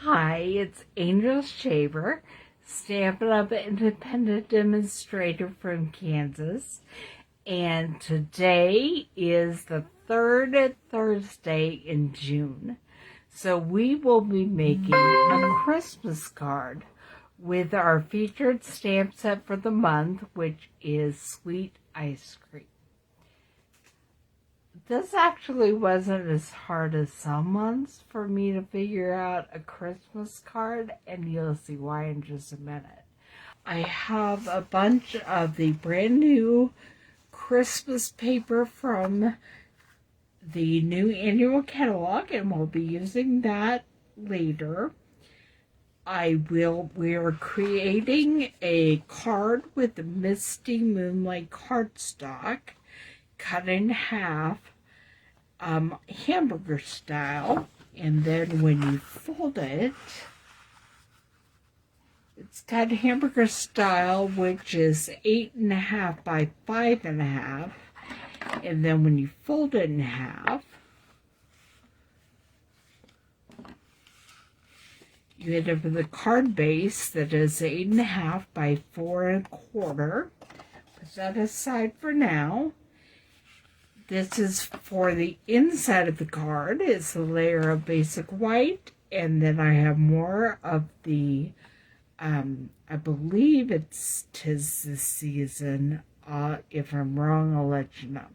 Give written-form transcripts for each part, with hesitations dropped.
Hi, it's Angel Shaver, Stampin Up Independent Demonstrator from Kansas, and today is the third Thursday in June. So we will be making a Christmas card with our featured stamp set for the month, which is Sweet Ice Cream. This actually wasn't as hard as some months for me to figure out a Christmas card, and you'll see why in just a minute. I have a bunch of the brand new Christmas paper from the new annual catalog, and we'll be using that later. We're creating a card with the Misty Moonlight cardstock cut in half, hamburger style, and then when you fold it, it's cut hamburger style, which is 8.5 by 5.5, and then when you fold it in half, you end up with a card base that is 8.5 by 4.25. Put that aside for now. This is for the inside of the card. It's a layer of basic white, and then I have more of the, I believe it's 'Tis the Season. If I'm wrong, I'll let you know.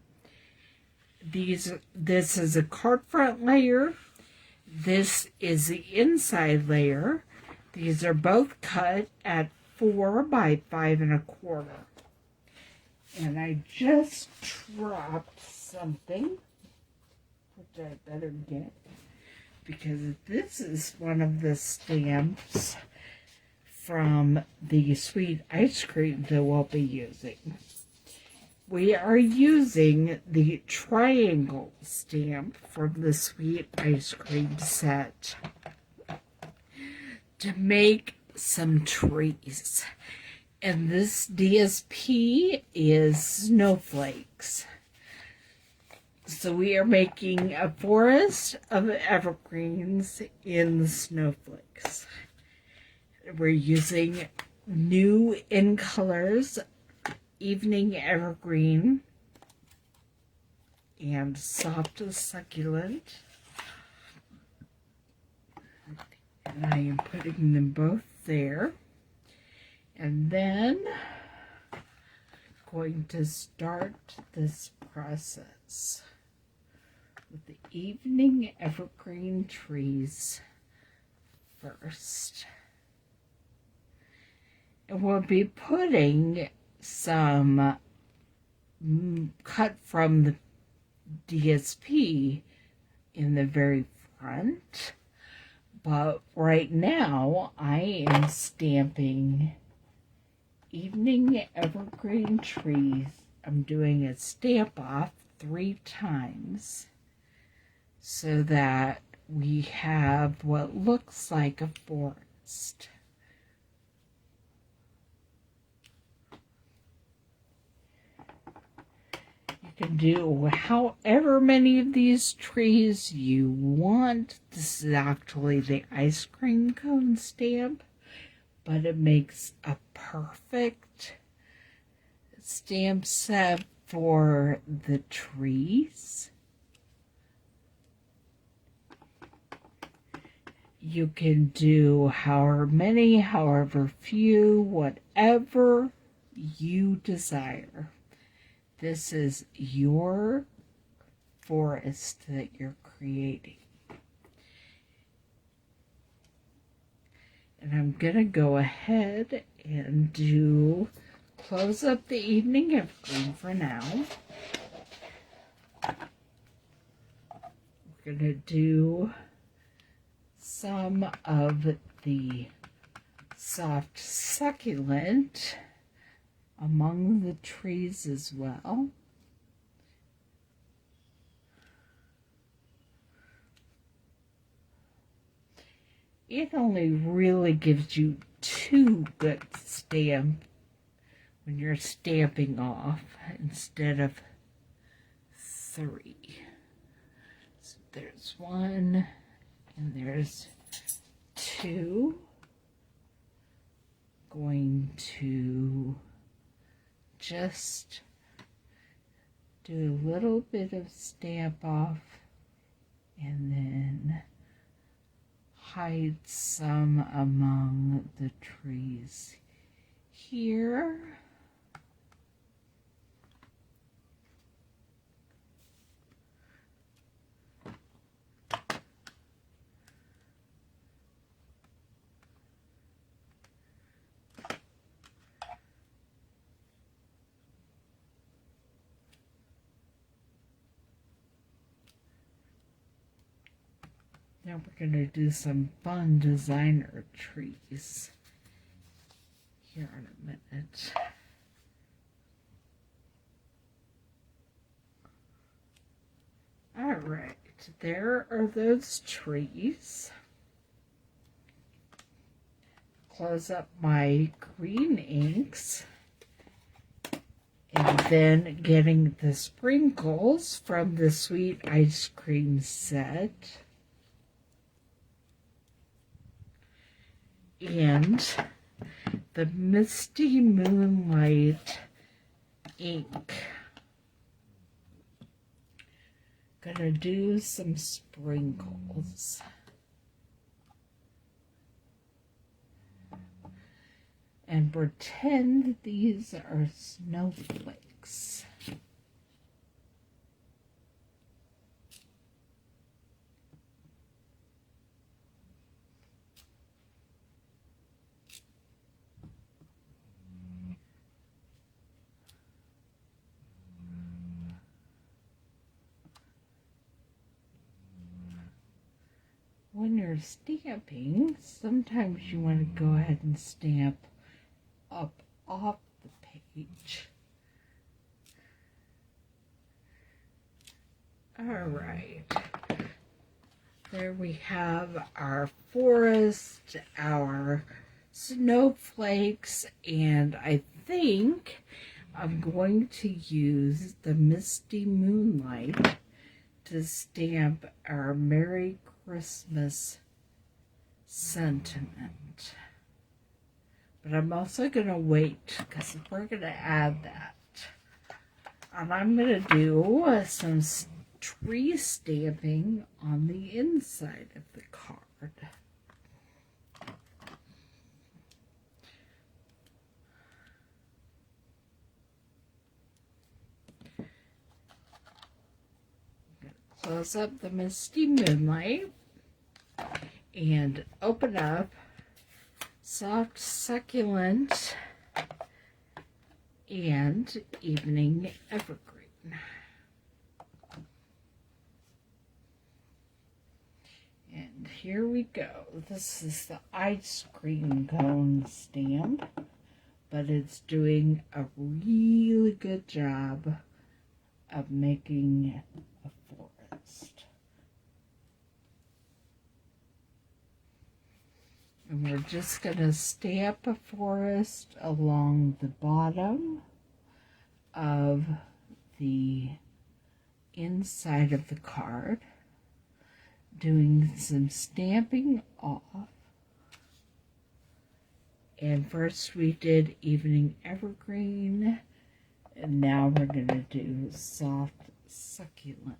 This is a card front layer. This is the inside layer. These are both cut at 4 by 5.25. And I just dropped something, which I better get, because this is one of the stamps from the Sweet Ice Cream that we'll be using. We are using the triangle stamp from the Sweet Ice Cream set to make some trees. And this DSP is snowflakes. So we are making a forest of evergreens in the snowflakes. We're using new in colors, Evening Evergreen and Soft Succulent. And I am putting them both there. And then going to start this process with the Evening Evergreen trees first. And we'll be putting some cut from the DSP in the very front. But right now I am stamping Evening Evergreen trees. I'm doing a stamp off 3 times so that we have what looks like a forest. You can do however many of these trees you want. This is actually the ice cream cone stamp, but it makes a perfect stamp set for the trees. You can do however many, however few, whatever you desire. This is your forest that you're creating. And I'm going to go ahead and close up the Evening Evergreen for now. We're going to do some of the Soft Succulent among the trees as well. It only really gives you 2 good stamps when you're stamping off instead of 3. So there's 1 and there's 2. going to just do a little bit of stamp off and then hide some among the trees here. Now we're going to do some fun designer trees here in a minute. All right, there are those trees. Close up my green inks. And then getting the sprinkles from the sweet ice cream set. And the Misty Moonlight ink. Gonna do some sprinkles. And pretend these are snowflakes. When you're stamping, sometimes you want to go ahead and stamp up off the page. All right. There we have our forest, our snowflakes, and I think I'm going to use the Misty Moonlight to stamp our Merry Christmas sentiment. But I'm also going to wait because we're going to add that. And I'm going to do some tree stamping on the inside of the card. Close up the Misty Moonlight and open up Soft Succulent and Evening Evergreen. And here we go. This is the ice cream cone stamp, but it's doing a really good job of making a forest. And we're just going to stamp a forest along the bottom of the inside of the card, doing some stamping off. And first we did Evening Evergreen, and now we're going to do Soft Succulent.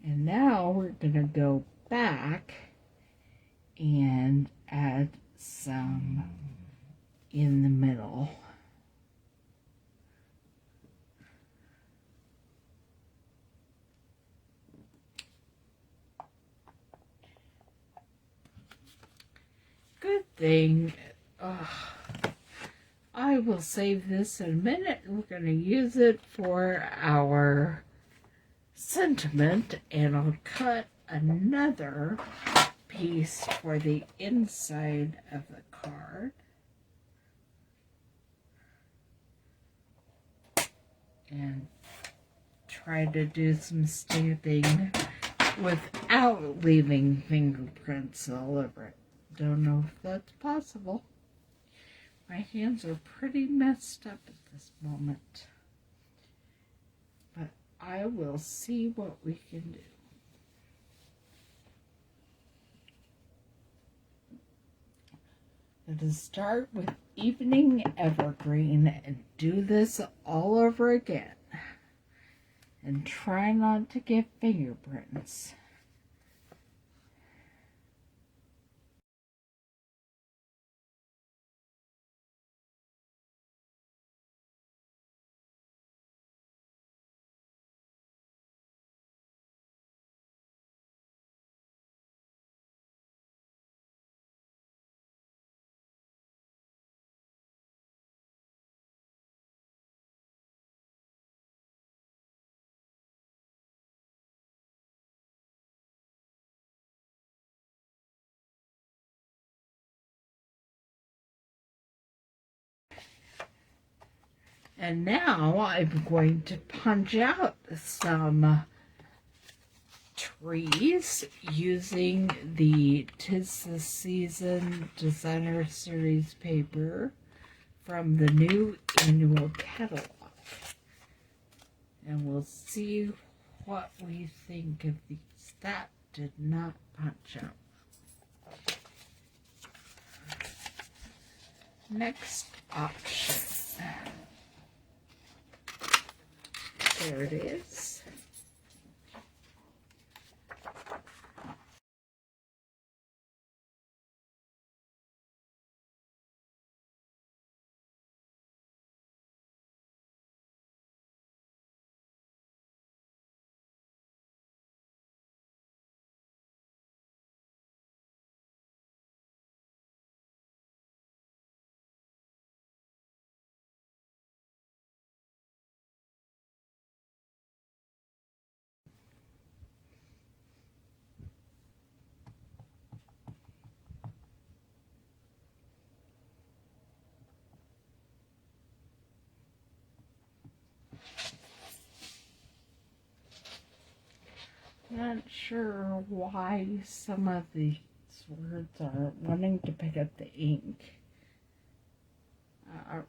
And now we're going to go back and add some in the middle. Good thing. I will save this in a minute. We're going to use it for our sentiment, and I'll cut another piece for the inside of the card. And try to do some stamping without leaving fingerprints all over it. Don't know if that's possible. My hands are pretty messed up at this moment. But I will see what we can do. I'm going to start with Evening Evergreen and do this all over again. And try not to get fingerprints. And now I'm going to punch out some trees using the 'Tis the Season Designer Series paper from the new annual catalog. And we'll see what we think of these. That did not punch out. Next option. There it is. Not sure why some of these words are wanting to pick up the ink. Alright.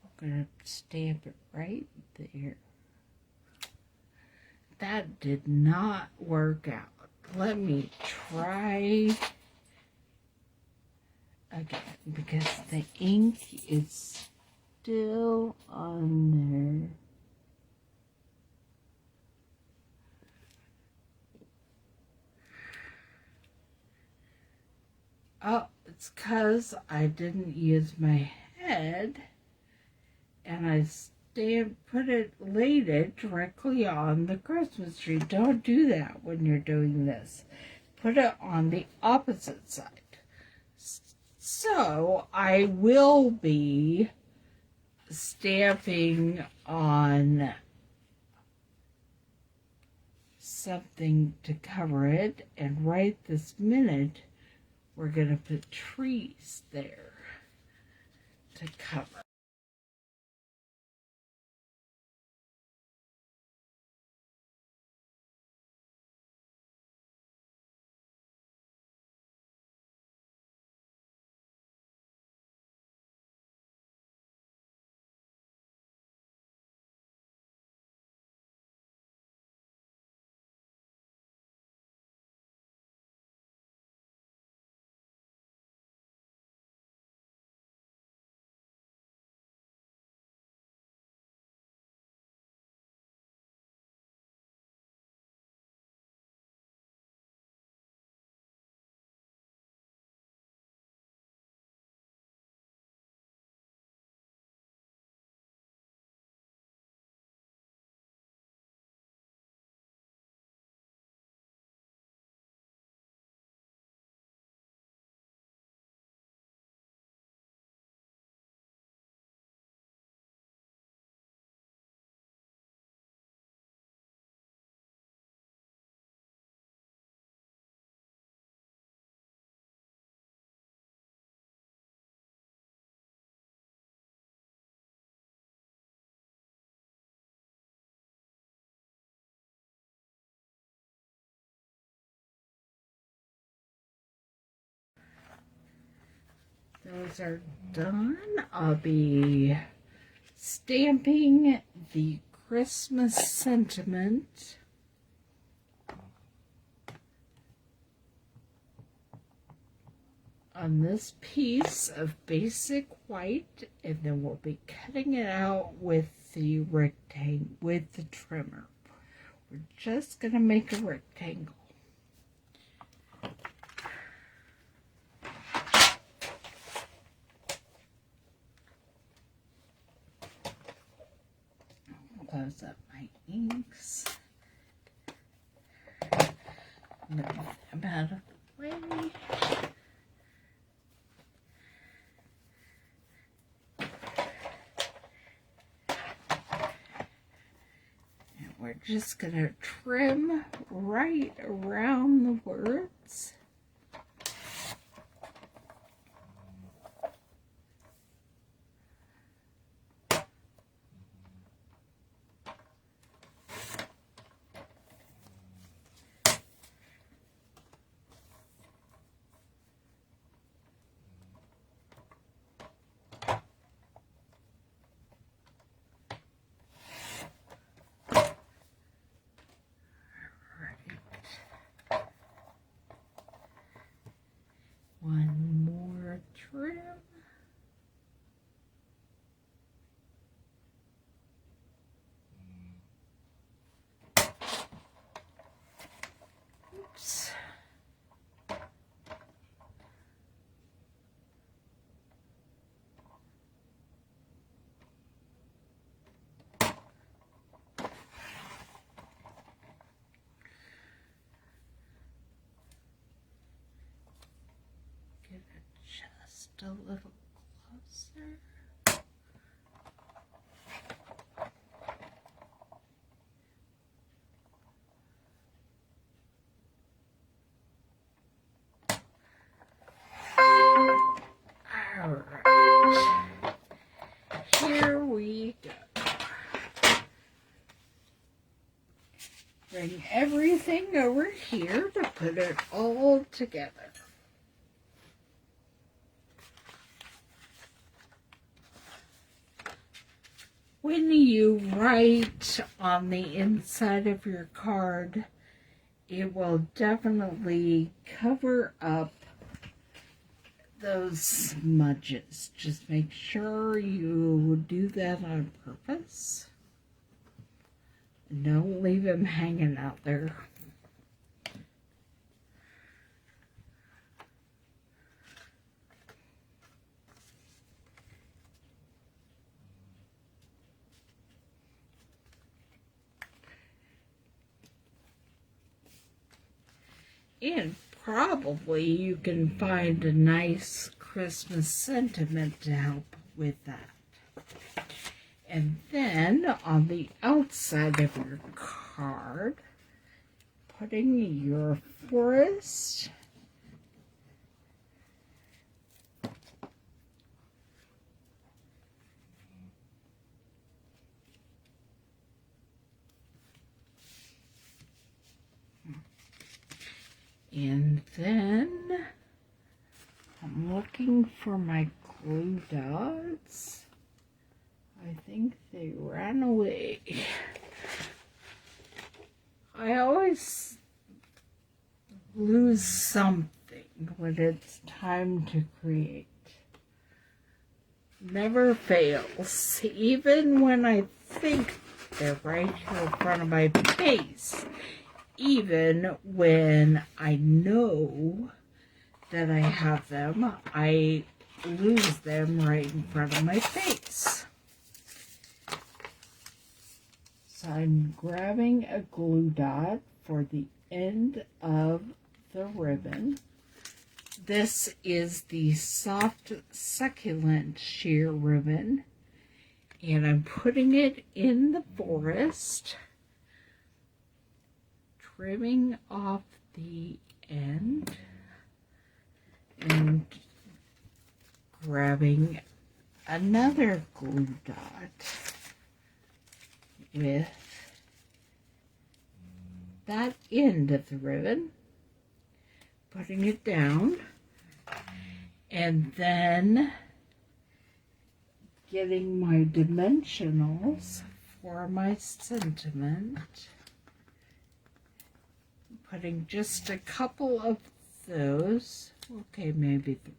I'm going to stamp it right there. That did not work out. Let me try again because the ink is still on there. Oh, it's because I didn't use my head and I laid it directly on the Christmas tree. Don't do that when you're doing this. Put it on the opposite side. So I will be stamping on something to cover it, and right this minute we're going to put trees there to cover. those are done, I'll be stamping the Christmas sentiment on this piece of basic white, and then we'll be cutting it out with the rectangle, with the trimmer. We're just going to make a rectangle. Close up my inks. Move them out of the way. And we're just going to trim right around the words. One more trim. Oops. Get it just a little closer. Alright, here we go. Bring everything over here to put it all together. When you write on the inside of your card, it will definitely cover up those smudges. Just make sure you do that on purpose. Don't leave them hanging out there. And probably you can find a nice Christmas sentiment to help with that. And then on the outside of your card, putting your forest. And then I'm looking for my glue dots. I think they ran away. I always lose something when it's time to create. Never fails, even when I think they're right here in front of my face. Even when I know that I have them, I lose them right in front of my face. So I'm grabbing a glue dot for the end of the ribbon. This is the soft succulent sheer ribbon, and I'm putting it in the forest, trimming off the end and grabbing another glue dot with that end of the ribbon, putting it down, And then getting my dimensionals for my sentiment. Putting just a couple of those. Okay, maybe 3.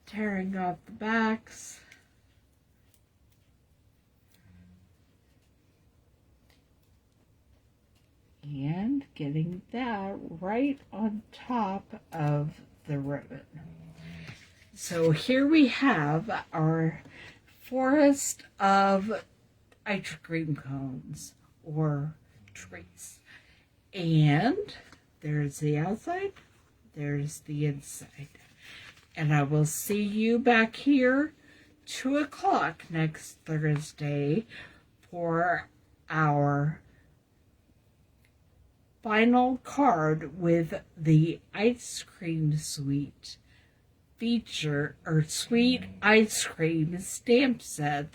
Tearing off the backs. And getting that right on top of the ribbon. So here we have our forest of ice cream cones or trees. And there's the outside, there's the inside. And I will see you back here 2 o'clock next Thursday for our final card with the ice cream sweet feature or sweet ice cream stamp set